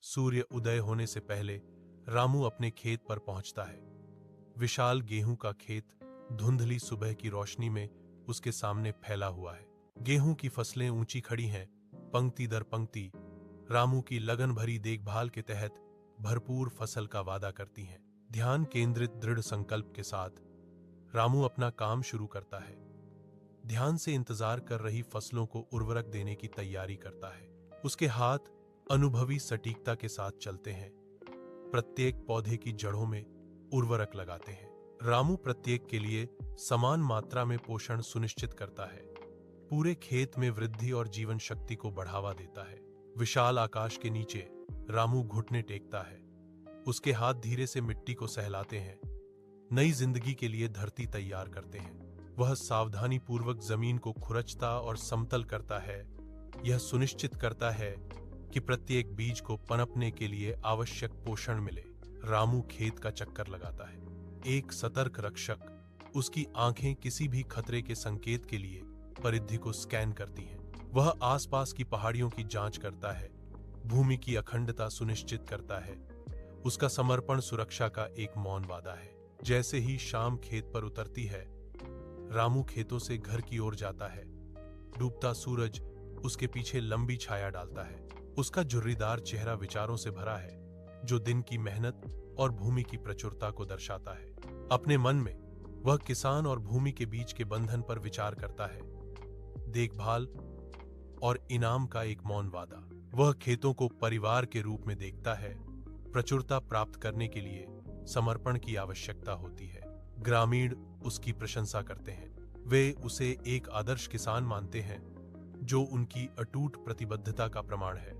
सूर्य उदय होने से पहले रामू अपने खेत पर पहुंचता है। विशाल गेहूं का खेत धुंधली सुबह की रोशनी में उसके सामने फैला हुआ है। गेहूं की फसलें ऊंची खड़ी हैं, पंक्ति दर पंक्ति। रामू की लगन भरी देखभाल के तहत भरपूर फसल का वादा करती हैं। ध्यान केंद्रित दृढ़ संकल्प के साथ रामू अपना काम शुरू करता है। ध्यान से इंतजार कर रही फसलों को उर्वरक देने की तैयारी करता है। उसके हाथ अनुभवी सटीकता के साथ चलते हैं, प्रत्येक पौधे की जड़ों में उर्वरक लगाते हैं। रामू प्रत्येक के लिए समान मात्रा में पोषण सुनिश्चित करता है, पूरे खेत में वृद्धि और जीवन शक्ति को बढ़ावा देता है। विशाल आकाश के नीचे रामू घुटने टेकता है, उसके हाथ धीरे से मिट्टी को सहलाते हैं, नई जिंदगी के लिए धरती तैयार करते हैं। वह सावधानी पूर्वक जमीन को खुरचता और समतल करता है, यह सुनिश्चित करता है कि प्रत्येक बीज को पनपने के लिए आवश्यक पोषण मिले। रामू खेत का चक्कर लगाता है, एक सतर्क रक्षक। उसकी आंखें किसी भी खतरे के संकेत के लिए परिधि को स्कैन करती हैं। वह आसपास की पहाड़ियों की जांच करता है, भूमि की अखंडता सुनिश्चित करता है। उसका समर्पण सुरक्षा का एक मौन वादा है। जैसे ही शाम खेत पर उतरती है, रामू खेतों से घर की ओर जाता है। डूबता सूरज उसके पीछे लंबी छाया डालता है। उसका झुर्रीदार चेहरा विचारों से भरा है, जो दिन की मेहनत और भूमि की प्रचुरता को दर्शाता है। अपने मन में वह किसान और भूमि के बीच के बंधन पर विचार करता है, देखभाल और इनाम का एक मौन वादा। वह खेतों को परिवार के रूप में देखता है, प्रचुरता प्राप्त करने के लिए समर्पण की आवश्यकता होती है। ग्रामीण उसकी प्रशंसा करते हैं, वे उसे एक आदर्श किसान मानते हैं, जो उनकी अटूट प्रतिबद्धता का प्रमाण है।